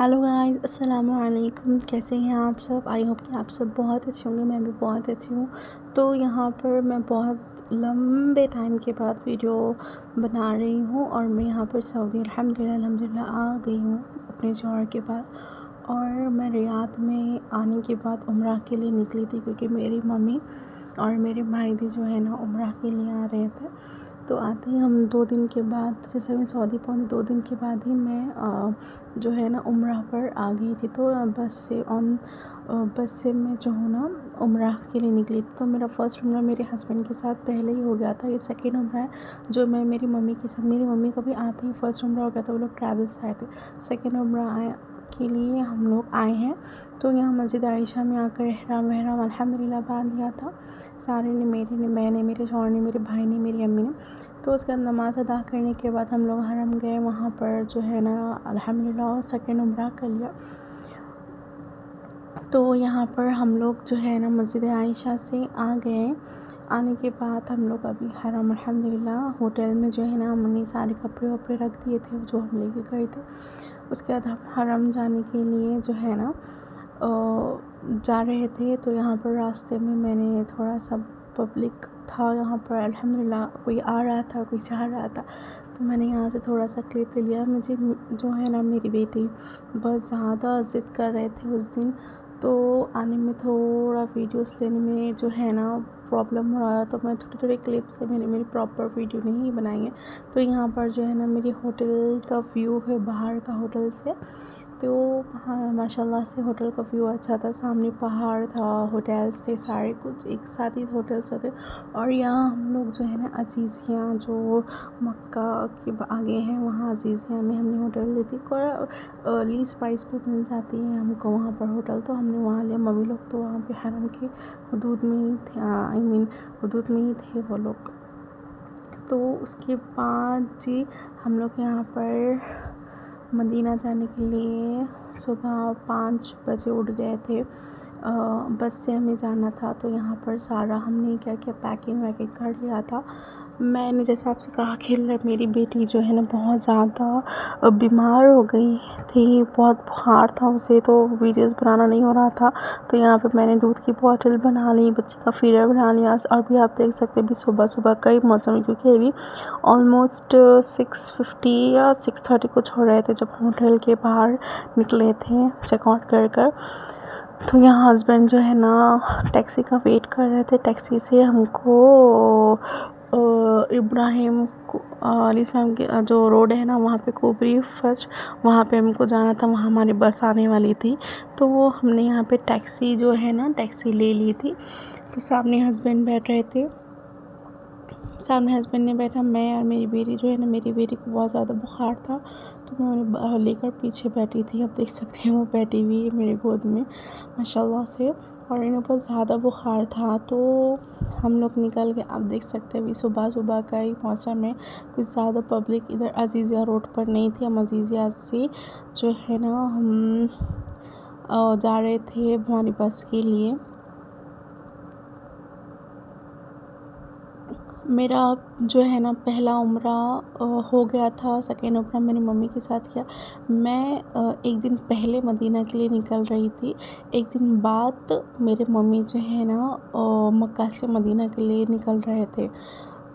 Hello guys, अस्सलाम वालेकुम। कैसे हैं आप सब? आई होप कि आप सब बहुत अच्छे होंगे। मैं भी बहुत अच्छी हूँ। तो यहाँ पर मैं बहुत लंबे टाइम के बाद वीडियो बना रही हूँ और मैं यहाँ पर सऊदी अल्हम्दुलिल्लाह आ गई हूँ अपने शौहर के पास। और मैं रियाद में आने के बाद उम्रा के लिए निकली थी, क्योंकि मेरी मम्मी और मेरे भाई भी जो है ना उम्रा के लिए आ रहे थे। तो आते ही हम 2 दिन के बाद, जैसे मैं सऊदी पहुंची 2 दिन के बाद ही मैं जो है ना उम्रा पर आ गई थी। तो बस से मैं जो हूँ ना उम्रा के लिए निकली थी। तो मेरा फ़र्स्ट उम्रा मेरे हस्बैंड के साथ पहले ही हो गया था। ये सेकंड उम्रा है जो मैं मेरी मम्मी के साथ, मेरी मम्मी का भी आते ही फ़र्स्ट उम्रा हो गया था, वो लोग ट्रैवल से आए थे। सेकंड उम्रा के लिए हम लोग आए हैं। तो यहाँ मस्जिद आयशा में आकर एहराम वहराम अल्हम्दुलिल्लाह बांध लिया था सारे ने, मैंने, मेरे शौहर ने, मेरे भाई ने, मेरी अम्मी ने। तो उसके बाद नमाज़ अदा करने के बाद हम लोग हरम गए। वहाँ पर जो है ना अल्हम्दुलिल्लाह सेकंड उम्रा कर लिया। तो यहाँ पर हम लोग जो है ना मस्जिद आयशा से आ गए। आने के बाद हम लोग अभी हरम अल्हम्दुलिल्लाह होटल में जो है ना हमने सारे कपड़े वपड़े रख दिए थे जो हम लेके गए थे। उसके बाद हम हरम जाने के लिए जो है ना जा रहे थे। तो यहाँ पर रास्ते में मैंने थोड़ा सा पब्लिक था यहाँ पर अल्हम्दुलिल्लाह, कोई आ रहा था कोई जा रहा था, तो मैंने यहाँ से थोड़ा सा क्लिप ले लिया। मुझे जो है ना मेरी बेटी बहुत ज़्यादा ज़िद कर रहे थे उस दिन, तो आने में थोड़ा वीडियोस लेने में जो है ना प्रॉब्लम हो रहा था। तो मैं थोड़ी थोड़ी क्लिप से मैंने मेरी प्रॉपर वीडियो नहीं बनाई है। तो यहाँ पर जो है ना मेरी होटल का व्यू है बाहर का होटल से। तो हाँ, माशाल्लाह से होटल का व्यू अच्छा था। सामने पहाड़ था, होटल्स थे, सारे कुछ एक साथ ही होटल्स थे। और यहाँ हम लोग जो है ना अजीज़िया जो मक्का के आगे हैं, वहाँ अजीज़िया में हमने होटल ली थी। और लीस्ट प्राइस पे मिल जाती है हमको वहाँ पर होटल, तो हमने वहाँ लिया। मम्मी लोग तो वहाँ पे हरम के हदूद में ही थे, हदूद में ही थे वो लोग। तो उसके बाद जी हम लोग यहाँ पर मदीना जाने के लिए सुबह 5 बजे उठ गए थे। बस से हमें जाना था। तो यहाँ पर सारा हमने क्या क्या पैकिंग वैकिंग कर लिया था। मैंने जैसे आपसे कहा कि मेरी बेटी जो है ना बहुत ज़्यादा बीमार हो गई थी, बहुत बुखार था उसे, तो वीडियोस बनाना नहीं हो रहा था। तो यहाँ पे मैंने दूध की बोतल बना ली, बच्चे का फीडर बना लिया। और भी आप देख सकते हैं अभी सुबह सुबह कई मौसम है, क्योंकि अभी ऑलमोस्ट 6:50 या 6:30 कुछ हो रहे थे जब हम होटल के बाहर निकले थे चेकआउट कर। तो यहाँ हस्बैंड जो है ना टैक्सी का वेट कर रहे थे। टैक्सी से हमको इब्राहिम अलैहिस्सलाम के जो रोड है ना वहाँ पे कुबरी फर्स्ट, वहाँ पे हमको जाना था। वहाँ हमारी बस आने वाली थी। तो वो हमने यहाँ पे टैक्सी जो है ना टैक्सी ले ली थी। तो सामने हस्बैंड बैठ रहे थे, सामने हस्बैंड ने बैठा, मैं और मेरी बेटी जो है ना, मेरी बेटी को बहुत ज़्यादा बुखार था तो मैं उन्हें लेकर पीछे बैठी थी। आप देख सकते हैं वो बैठी हुई है मेरे गोद में माशाल्लाह से। और इन्हें बहुत ज़्यादा बुखार था। तो हम लोग निकल गए। आप देख सकते हैं अभी सुबह सुबह का ही मौसम है, कुछ ज़्यादा पब्लिक इधर अजीज़िया रोड पर नहीं थी। हम अजीज़िया से जो है ना हम जा रहे थे हमारी बस के लिए। मेरा जो है ना पहला उम्रा हो गया था। सेकेंड उम्रा मेरी मम्मी के साथ किया। मैं एक दिन पहले मदीना के लिए निकल रही थी। एक दिन बाद मेरे मम्मी जो है ना मक्का से मदीना के लिए निकल रहे थे।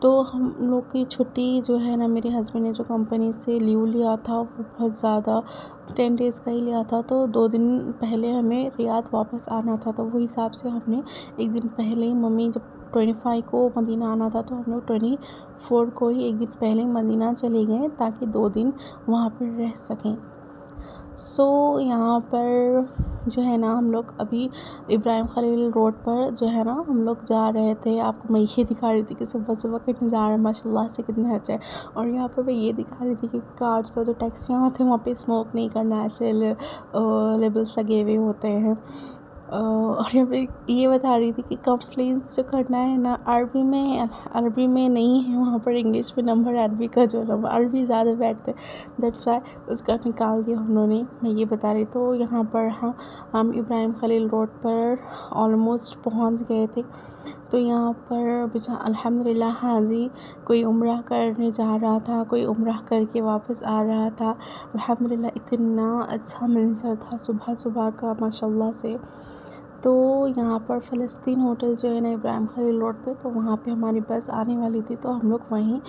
तो हम लोग की छुट्टी जो है ना, मेरे हस्बैंड ने जो कंपनी से लीव लिया था वो बहुत ज़्यादा 10 डेज़ का ही लिया था। तो 2 दिन पहले हमें रियाद वापस आना था। तो वो हिसाब से हमने एक दिन पहले ही, मम्मी जब 25 को मदीना आना था तो हम लोग 24 को ही एक दिन पहले मदीना चले गए ताकि 2 दिन वहाँ पर रह सकें। यहाँ पर जो है ना हम लोग अभी इब्राहिम खलील रोड पर जो है ना हम लोग जा रहे थे। आपको मैं ये दिखा रही थी कि सुबह सुबह का नज़ारा माशाल्लाह से कितना अच्छा है। और यहाँ पर मैं ये दिखा रही थी कि कार्स पर जो टैक्सियाँ होती हैं वहाँ पे स्मोक नहीं करना, ऐसे लेबल्स लगे हुए होते हैं। और मैं ये बता रही थी कि कंप्लेंट्स जो करना है ना, अरबी में नहीं है वहाँ पर, इंग्लिश में नंबर, अरबी का जो नंबर, अरबी ज़्यादा बैठते, दैट्स वाई उसका निकाल दिया उन्होंने। मैं ये बता रही, तो यहाँ पर हम इब्राहिम खलील रोड पर ऑलमोस्ट पहुँच गए थे। तो यहाँ पर अल्हम्दुलिल्लाह हाजी कोई उम्रा करने जा रहा था, कोई उम्रा करके वापस आ रहा था। अल्हम्दुलिल्लाह इतना अच्छा मंज़र था सुबह सुबह का माशाल्लाह से। तो यहाँ पर फ़लस्तीन होटल जो है ना इब्राहिम खलील रोड पे, तो वहाँ पे हमारी बस आने वाली थी, तो हम लोग वहीं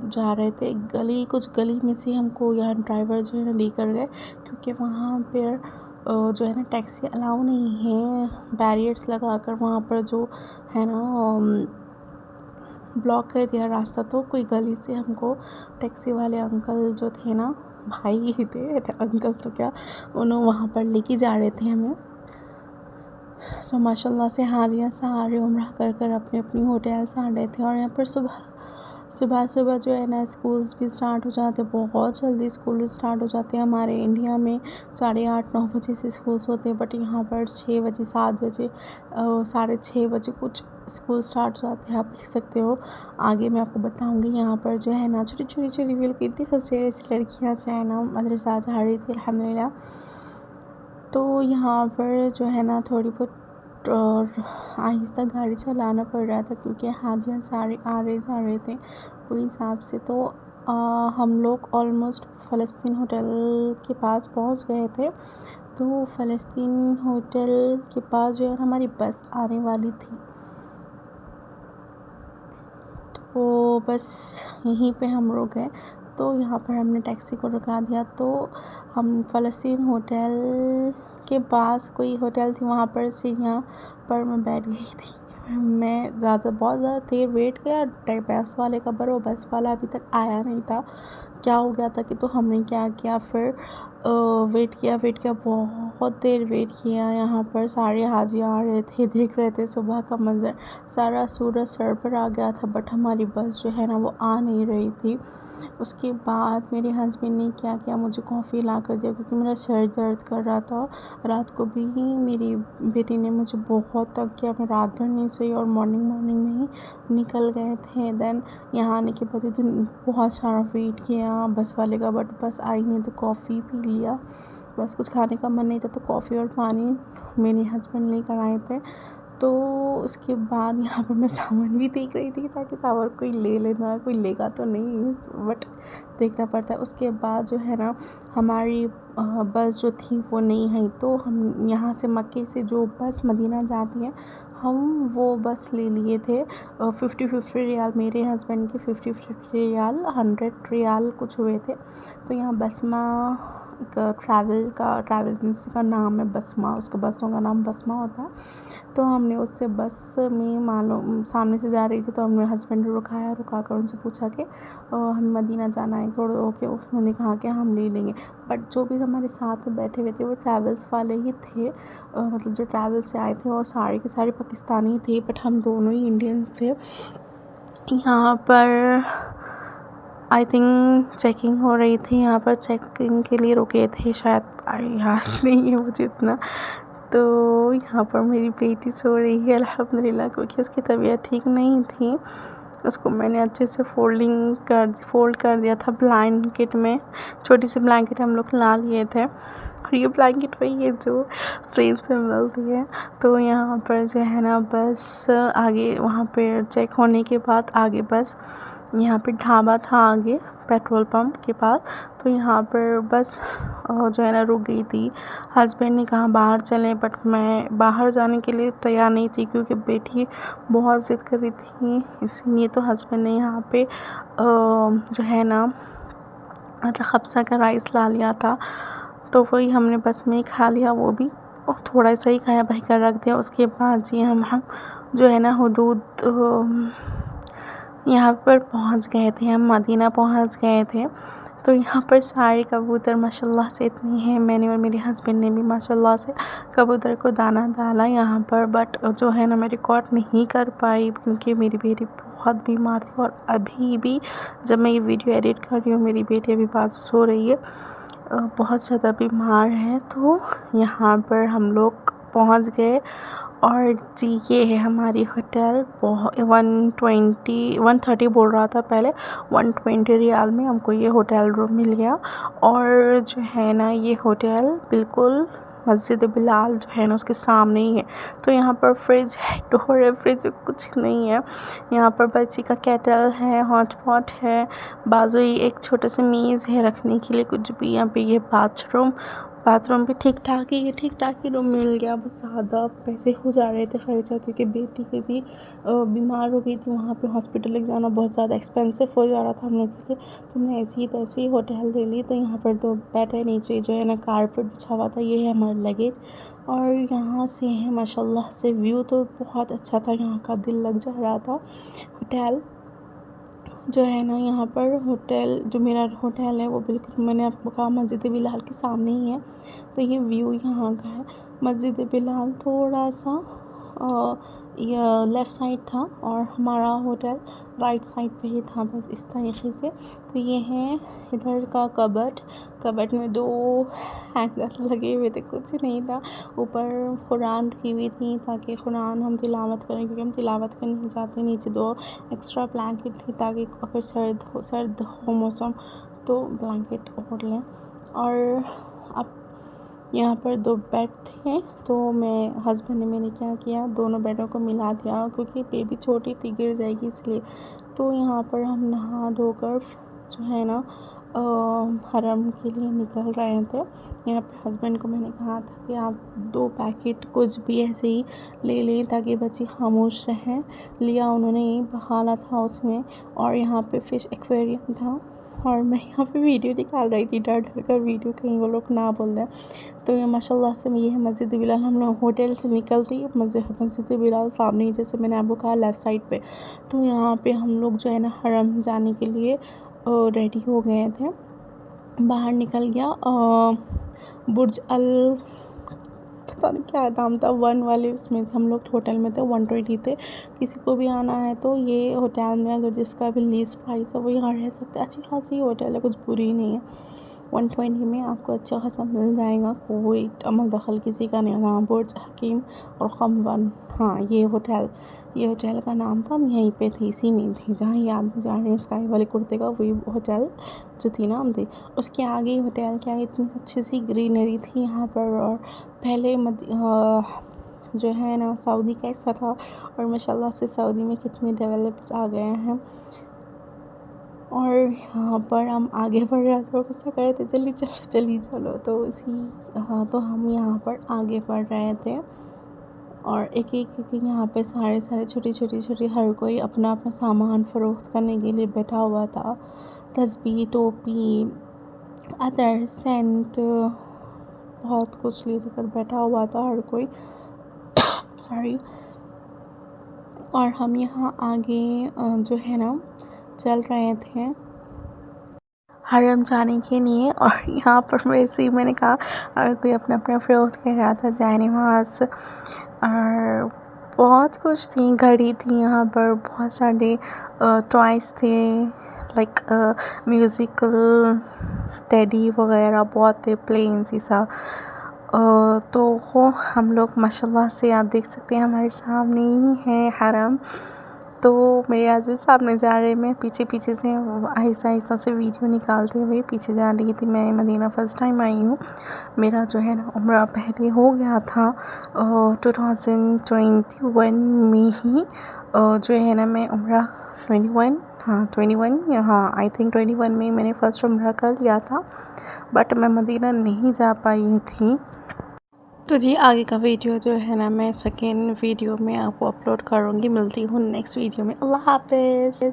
जा रहे थे। कुछ गली में से हमको यहाँ ड्राइवर जो है ना लेकर गए, क्योंकि वहाँ पर जो है ना टैक्सी अलाउ नहीं है, बैरियर्स लगा कर वहाँ पर जो है ना ब्लॉक कर दिया रास्ता। तो कोई गली से हमको टैक्सी वाले अंकल जो थे ना, भाई ही थे, अंकल तो क्या, उन्होंने वहाँ पर लेके जा रहे थे हमें। तो माशाल्लाह से हाजियाँ सारे उम्रा कर अपने अपनी होटल्स आ रहे थे। और यहाँ पर सुबह जो है ना स्कूल्स भी स्टार्ट हो जाते हैं, बहुत जल्दी स्कूल स्टार्ट हो जाते हैं। हमारे इंडिया में 8:30-9 बजे से स्कूल्स होते हैं, बट यहाँ पर 6 बजे 7 बजे 6:30 बजे कुछ स्कूल स्टार्ट हो जाते हैं, आप देख सकते हो। आगे मैं आपको बताऊँगी। यहाँ पर जो है ना छोटी बिल्कुल कितनी खूबसूरत लड़कियाँ जो है ना मदरसा जा रही थी अल्हम्दुलिल्लाह। तो यहाँ पर जो है ना थोड़ी बहुत और आहिस्ता गाड़ी चलाना पड़ रहा था, क्योंकि हाजियाँ सारे आ रहे जा रहे थे वही हिसाब से। तो हम लोग ऑलमोस्ट फ़लस्तीन होटल के पास पहुँच गए थे। तो फ़लस्तीन होटल के पास जो है हमारी बस आने वाली थी, तो बस यहीं पे हम रुक गए। तो यहाँ पर हमने टैक्सी को रुका दिया। तो हम फ़लस्तीन होटल के पास कोई होटल थी, वहाँ पर सीढ़ियाँ पर मैं बैठ गई थी। मैं बहुत ज़्यादा देर वेट किया, बस वाले का वो बस वाला अभी तक आया नहीं था। क्या हो गया था कि तो हमने क्या किया फिर वेट किया, बहुत देर वेट किया। यहाँ पर सारे हाजी आ रहे थे, देख रहे थे सुबह का मंज़र, सारा सूरज सर पर आ गया था, बट हमारी बस जो है ना वो आ नहीं रही थी। उसके बाद मेरे हस्बैंड ने क्या किया, मुझे कॉफ़ी ला कर दिया, क्योंकि मेरा सर दर्द कर रहा था। रात को भी मेरी बेटी ने मुझे बहुत तंग किया, मैं रात भर नहीं सोई और मॉर्निंग में ही निकल गए थे। देन यहाँ आने के बाद बहुत सारा वेट किया बस वाले का, बट बस आई नहीं, तो कॉफ़ी पी लिया। बस कुछ खाने का मन नहीं था, तो कॉफ़ी और पानी मेरे हस्बैंड लेकर आए थे। तो उसके बाद यहाँ पर मैं सामान भी देख रही थी, ताकि सामान कोई ले लेना, कोई लेगा तो नहीं, बट देखना पड़ता है। उसके बाद जो है ना हमारी बस जो थी वो नहीं आई, तो हम यहाँ से मक्के से जो बस मदीना जाती है, हम वो बस ले लिए थे। 50 रियाल मेरे हस्बैंड के, 50 रियाल, 100 रियाल कुछ हुए थे। तो यहाँ बसमा एक ट्रैवल एजेंसी का नाम है बसमा, उसका बसों का नाम बसमा होता है। तो हमने उससे बस में मालूम सामने से जा रही थी, तो हमने हस्बैंड रुका कर उनसे पूछा कि हमें मदीना जाना है, ओके, उन्होंने कहा कि हम ले लेंगे। बट जो भी हमारे साथ में बैठे हुए थे वो ट्रैवल्स वाले ही थे, मतलब जो ट्रैवल से आए थे, और सारे के सारे पाकिस्तानी थे, बट हम दोनों ही इंडियन थे। यहाँ पर आई थिंक चेकिंग हो रही थी, यहाँ पर चेकिंग के लिए रुके थे शायद, याद नहीं है मुझे इतना। तो यहाँ पर मेरी बेटी सो रही है अल्हम्दुलिल्लाह, क्योंकि उसकी तबीयत ठीक नहीं थी। उसको मैंने अच्छे से फोल्ड कर दिया था ब्लैंकेट में, छोटी सी ब्लैंकेट हम लोग ला लिए थे, और ये ब्लैंकेट वही है जो प्लेन्स में मिलती है। तो यहाँ पर जो है ना बस आगे, वहाँ पर चेक होने के बाद आगे बस, यहाँ पे ढाबा था आगे पेट्रोल पंप के पास, तो यहाँ पर बस जो है ना रुक गई थी। हस्बैंड ने कहा बाहर चलें, बट मैं बाहर जाने के लिए तैयार नहीं थी, क्योंकि बेटी बहुत ज़िद कर रही थी, इसलिए तो हस्बैंड ने यहाँ पे जो है ना खब्सा का राइस ला लिया था, तो वही हमने बस में ही खा लिया, वो भी और थोड़ा सा ही खाया, भाई का रख दिया। उसके बाद जी हम जो है ना हुदूद यहाँ पर पहुँच गए थे, हम मदीना पहुँच गए थे। तो यहाँ पर सारे कबूतर माशाल्लाह से इतनी हैं, मैंने और मेरे हस्बैंड ने भी माशाल्लाह से कबूतर को दाना डाला यहाँ पर, बट जो है ना मैं रिकॉर्ड नहीं कर पाई, क्योंकि मेरी बेटी बहुत बीमार थी। और अभी भी जब मैं ये वीडियो एडिट कर रही हूँ, मेरी बेटी अभी पास सो रही है, बहुत ज़्यादा बीमार है। तो यहाँ पर हम लोग पहुंच गए। और जी ये है हमारी होटल। 130 बोल रहा था पहले, 120 रियाल में हमको ये होटल रूम मिल गया। और जो है ना ये होटल बिल्कुल मस्जिद बिलाल जो है ना उसके सामने ही है। तो यहाँ पर फ्रिज है, डोर है, फ्रिज कुछ नहीं है। यहाँ पर बच्ची का केटल है, हॉटपॉट है, बाजू ही एक छोटा सा मेज़ है रखने के लिए कुछ भी। यहाँ पे ये बाथरूम भी ठीक ठाक ही रूम मिल गया। बस ज़्यादा पैसे हो जा रहे थे खर्चा, क्योंकि बेटी की भी बीमार हो गई थी, वहाँ पे हॉस्पिटल लेके जाना बहुत ज़्यादा एक्सपेंसिव हो जा रहा था हम लोग के लिए। तो हमने ऐसी तैसी होटल ले ली। तो यहाँ पर 2 बेड है, नीचे जो है ना कारपेट बिछा हुआ था, ये है हमारा लगेज। और यहाँ से है माशाल्लाह से व्यू तो बहुत अच्छा था, यहाँ का दिल लग जा रहा था। होटल जो है ना यहाँ पर होटल जो मेरा होटल है वो बिल्कुल मैंने आपको कहा मस्जिद बिलाल के सामने ही है। तो ये व्यू यहाँ का है। मस्जिद बिलाल थोड़ा सा ये लेफ़्ट साइड था और हमारा होटल राइट साइड पे ही था, बस इस तरीके से। तो ये है इधर का कबर्ड में 2 हैंगर लगे हुए थे, कुछ नहीं था। ऊपर कुरान रखी हुई थी ताकि कुरान हम तिलावत करें, क्योंकि हम तिलावत करने जाते हैं। नीचे 2 एक्स्ट्रा ब्लैंकेट थी ताकि अगर सर्द हो मौसम तो ब्लैंकेट ओढ़ लें। और अब यहाँ पर 2 बेड थे, तो मैं हस्बैंड ने मैंने क्या किया, दोनों बेडों को मिला दिया, क्योंकि बेबी छोटी थी गिर जाएगी इसलिए। तो यहाँ पर हम नहा धोकर जो है ना हरम के लिए निकल रहे थे। यहाँ पे हस्बैंड को मैंने कहा था कि आप 2 पैकेट कुछ भी ऐसे ही ले लें ताकि बच्ची खामोश रहें। लिया उन्होंने, बहाना था उसमें। और यहाँ पे फ़िश एक्वेरियम था और मैं यहाँ पे वीडियो निकाल रही थी, डर कर वीडियो कहीं वो लोग ना बोल दें। तो ये माशाल्लाह से ये है मस्जिद बिलाल। हम लोग होटल से निकलते ही मस्जिद बिलाल सामने ही, जैसे मैंने आपको कहा लेफ़्ट साइड पे। तो यहाँ पे हम लोग जो है ना हरम जाने के लिए रेडी हो गए थे। बाहर निकल गया बुर्ज अल पता नहीं क्या नाम था, 1 वाले उसमें हम लोग होटल में थे, 120 थे। किसी को भी आना है तो ये होटल में अगर जिसका भी लीस्ट प्राइस है वो यहाँ रह सकता है। अच्छी खासी होटल है, कुछ बुरी नहीं है। 120 में आपको अच्छा खासा मिल जाएगा, कोई अमल दखल किसी का नहीं होगा। बुर्ज हकीम और ख़म्बान, हाँ ये होटल का नाम था। हम यहीं पे थे, इसी में थी जहाँ याद जा रहे हैं स्काई वाले कुर्ते का, वही होटल जो थी नाम थी। उसके आगे होटल के आगे इतनी अच्छी सी ग्रीनरी थी यहाँ पर। और पहले जो है ना सऊदी कैसा था और माशाल्लाह से सऊदी में कितने डेवलप्ड आ गए हैं। और यहाँ पर हम आगे बढ़ रहे थे और गुस्सा कर रहे थे जल्दी चलो। तो तो हम यहाँ पर आगे बढ़ रहे थे और एक यहाँ पे सारे छोटी हर कोई अपना सामान फ़रोख्त करने के लिए बैठा हुआ था। तस्बीह, टोपी, अदर सेंट, बहुत कुछ लेकर बैठा हुआ था हर कोई। सॉरी। और हम यहाँ आगे जो है ना चल रहे थे हरम जाने के लिए। और यहाँ पर वैसे ही मैंने कहा अगर कोई अपना फ़रोख्त कर रहा था, जानेमाज़ और बहुत कुछ थी, घड़ी थी यहाँ पर, बहुत सारे टॉयज़ थे, लाइक म्यूज़िकल टेडी वगैरह बहुत थे, प्लेन सी सा। तो हम लोग माशाल्लाह से आप देख सकते हैं हमारे सामने ही है हरम। तो मेरे हस्बैंड सामने जा रहे, मैं पीछे से आहिस्ता से वीडियो निकालते हुए पीछे जा रही थी। मैं मदीना फ़र्स्ट टाइम आई हूँ। मेरा जो है ना उम्रा पहले हो गया था 2021 में ही। जो है ना मैं उम्रा 21 आई थिंक 21 में मैंने फ़र्स्ट उम्रा कर लिया था, बट मैं मदीना नहीं जा पाई थी। तो जी आगे का वीडियो जो है ना मैं सेकेंड वीडियो में आपको अपलोड करूँगी। मिलती हूँ नेक्स्ट वीडियो में। अल्लाह हाफ़िज़।